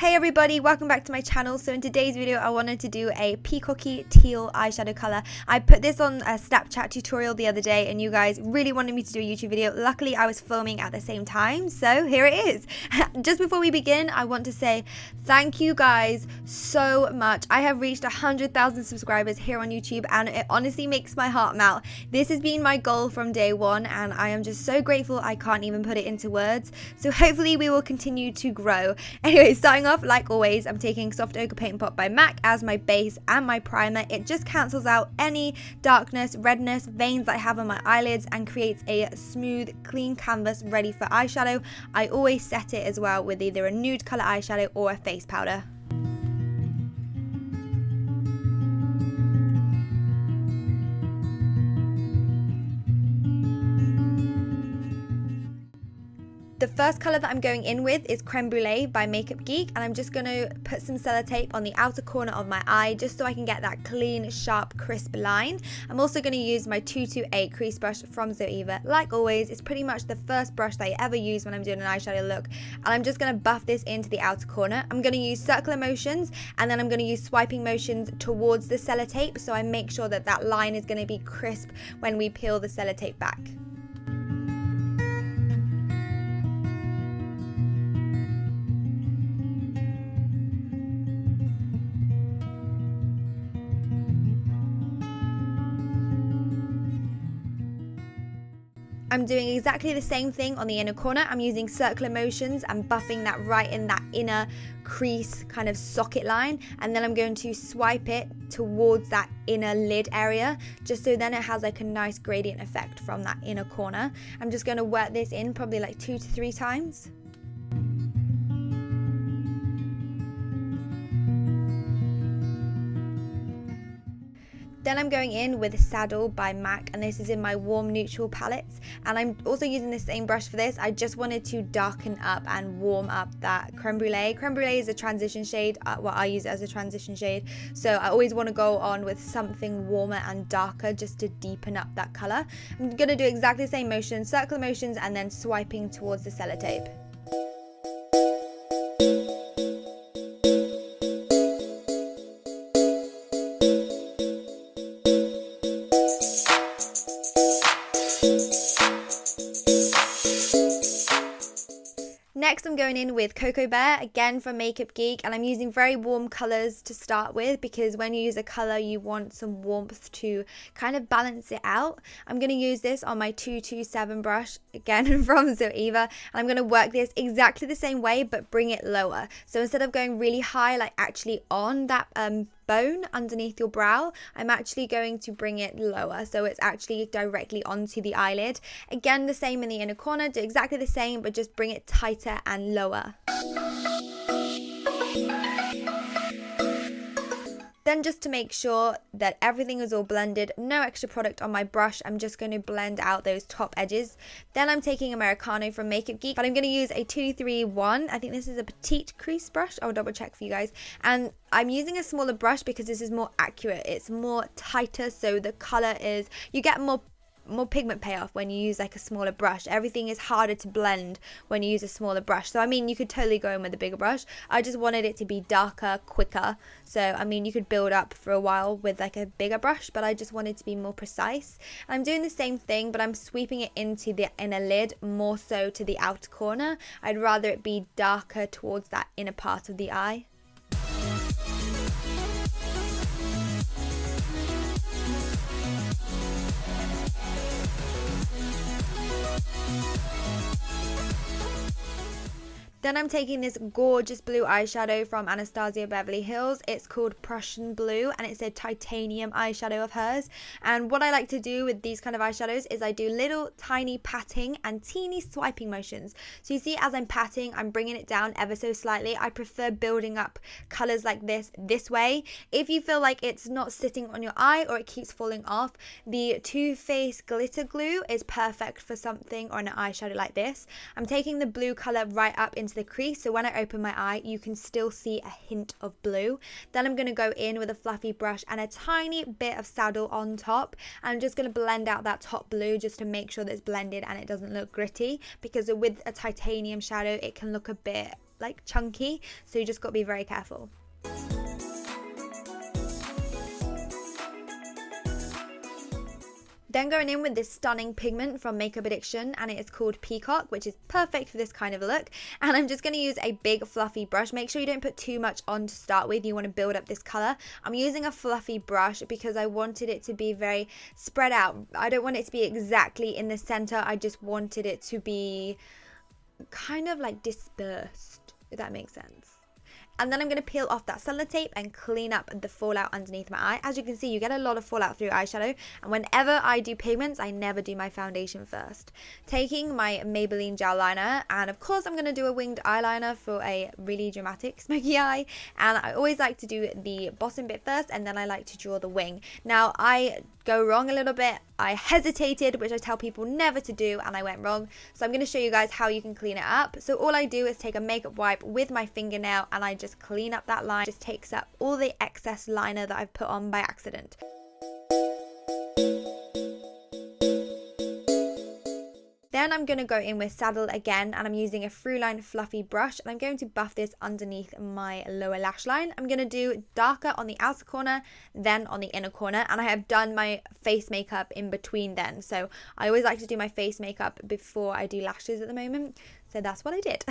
Hey everybody, welcome back to my channel. So in today's video I wanted to do a peacocky teal eyeshadow color. I put this on a Snapchat tutorial the other day and you guys really wanted me to do a YouTube video. Luckily I was filming at the same time, so here it is. Just before we begin, I want to say thank you guys so much. I have reached 100,000 subscribers here on YouTube and it honestly makes my heart melt. This has been my goal from day one and I am just so grateful I can't even put it into words. So hopefully we will continue to grow. Anyway, starting off, like always, I'm taking Soft Ochre Paint Pot by MAC as my base and my primer. It just cancels out any darkness, redness, veins that I have on my eyelids and creates a smooth, clean canvas ready for eyeshadow. I always set it as well with either a nude colour eyeshadow or a face powder. The first colour that I'm going in with is Creme Brulee by Makeup Geek, and I'm just going to put some sellotape on the outer corner of my eye just so I can get that clean, sharp, crisp line. I'm also going to use my 228 crease brush from Zoeva. Like always, it's pretty much the first brush that I ever use when I'm doing an eyeshadow look, and I'm just going to buff this into the outer corner. I'm going to use circular motions and then I'm going to use swiping motions towards the sellotape so I make sure that that line is going to be crisp when we peel the sellotape back. I'm doing exactly the same thing on the inner corner. I'm using circular motions and buffing that right in that inner crease kind of socket line, and then I'm going to swipe it towards that inner lid area just so then it has like a nice gradient effect from that inner corner. I'm just going to work this in probably like 2 to 3 times. Then I'm going in with Saddle by MAC, and this is in my warm neutral palettes, and I'm also using the same brush for this. I just wanted to darken up and warm up that Creme Brulee. Creme Brulee is a transition shade, well, I use it as a transition shade, so I always want to go on with something warmer and darker just to deepen up that colour. I'm going to do exactly the same motion, circular motions, and then swiping towards the sellotape. Next I'm going in with Cocoa Bear, again from Makeup Geek, and I'm using very warm colours to start with because when you use a colour you want some warmth to kind of balance it out. I'm going to use this on my 227 brush, again from Zoeva, and I'm going to work this exactly the same way but bring it lower. So instead of going really high, like actually on that bone underneath your brow, I'm actually going to bring it lower so it's actually directly onto the eyelid. Again, the same in the inner corner, do exactly the same but just bring it tighter and lower. Then just to make sure that everything is all blended, no extra product on my brush, I'm just going to blend out those top edges. Then I'm taking Americano from Makeup Geek, but I'm going to use a 231. I think this is a petite crease brush. I'll double check for you guys. And I'm using a smaller brush because this is more accurate. It's more tighter, so the color is, you get more pigment payoff when you use like a smaller brush. Everything is harder to blend when you use a smaller brush. So I mean, you could totally go in with a bigger brush. I just wanted it to be darker, quicker. So I mean, you could build up for a while with like a bigger brush, but I just wanted to be more precise. I'm doing the same thing, but I'm sweeping it into the inner lid more so to the outer corner. I'd rather it be darker towards that inner part of the eye. Then I'm taking this gorgeous blue eyeshadow from Anastasia Beverly Hills. It's called Prussian Blue and it's a titanium eyeshadow of hers. And what I like to do with these kind of eyeshadows is I do little tiny patting and teeny swiping motions. So you see, as I'm patting, I'm bringing it down ever so slightly. I prefer building up colors like this way. If you feel like it's not sitting on your eye or it keeps falling off, the Too Faced glitter glue is perfect for something or an eyeshadow like this. I'm taking the blue color right up into the crease, so when I open my eye you can still see a hint of blue. Then I'm going to go in with a fluffy brush and a tiny bit of Saddle on top. I'm just going to blend out that top blue just to make sure that it's blended and it doesn't look gritty, because with a titanium shadow it can look a bit like chunky, so you just got to be very careful. Then going in with this stunning pigment from Makeup Addiction, and it is called Peacock, which is perfect for this kind of a look. And I'm just going to use a big fluffy brush. Make sure you don't put too much on to start with. You want to build up this color. I'm using a fluffy brush because I wanted it to be very spread out. I don't want it to be exactly in the center. I just wanted it to be kind of like dispersed, if that makes sense. And then I'm going to peel off that sellotape and clean up the fallout underneath my eye. As you can see, you get a lot of fallout through eyeshadow. And whenever I do pigments, I never do my foundation first. Taking my Maybelline gel liner, and of course I'm going to do a winged eyeliner for a really dramatic smoky eye. And I always like to do the bottom bit first, and then I like to draw the wing. Now, I go wrong a little bit. I hesitated, which I tell people never to do, and I went wrong. So I'm going to show you guys how you can clean it up. So all I do is take a makeup wipe with my fingernail, and I just clean up that line. It just takes up all the excess liner that I've put on by accident. Then I'm going to go in with Saddle again, and I'm using a Fraulein fluffy brush, and I'm going to buff this underneath my lower lash line. I'm going to do darker on the outer corner, then on the inner corner, and I have done my face makeup in between then. So I always like to do my face makeup before I do lashes at the moment. So that's what I did.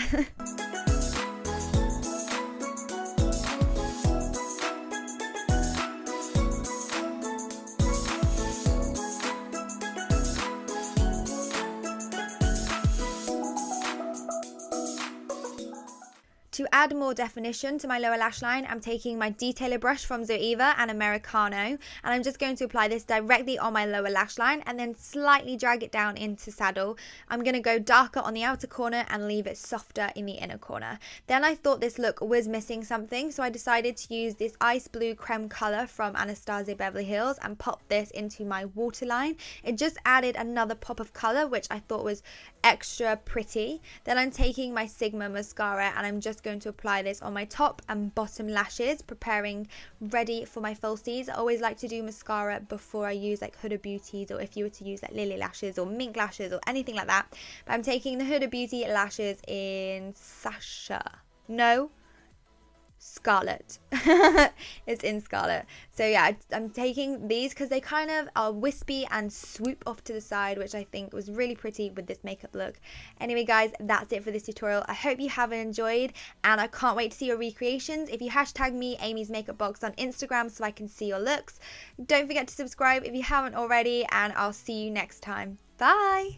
To add more definition to my lower lash line, I'm taking my detailer brush from Zoeva and Americano, and I'm just going to apply this directly on my lower lash line and then slightly drag it down into Saddle. I'm going to go darker on the outer corner and leave it softer in the inner corner. Then I thought this look was missing something, so I decided to use this ice blue creme color from Anastasia Beverly Hills and pop this into my waterline. It just added another pop of color, which I thought was extra pretty. Then I'm taking my Sigma mascara, and I'm just going to apply this on my top and bottom lashes, preparing ready for my falsies. I always like to do mascara before I use like Huda Beauty's, or if you were to use like Lily lashes or mink lashes or anything like that. But I'm taking the Huda Beauty lashes in Scarlet. It's in Scarlet. So yeah, I'm taking these because they kind of are wispy and swoop off to the side, which I think was really pretty with this makeup look. Anyway guys, that's it for this tutorial. I hope you have enjoyed, and I can't wait to see your recreations. If you hashtag me, Amy's Makeup Box, on Instagram so I can see your looks. Don't forget to subscribe if you haven't already, and I'll see you next time. Bye!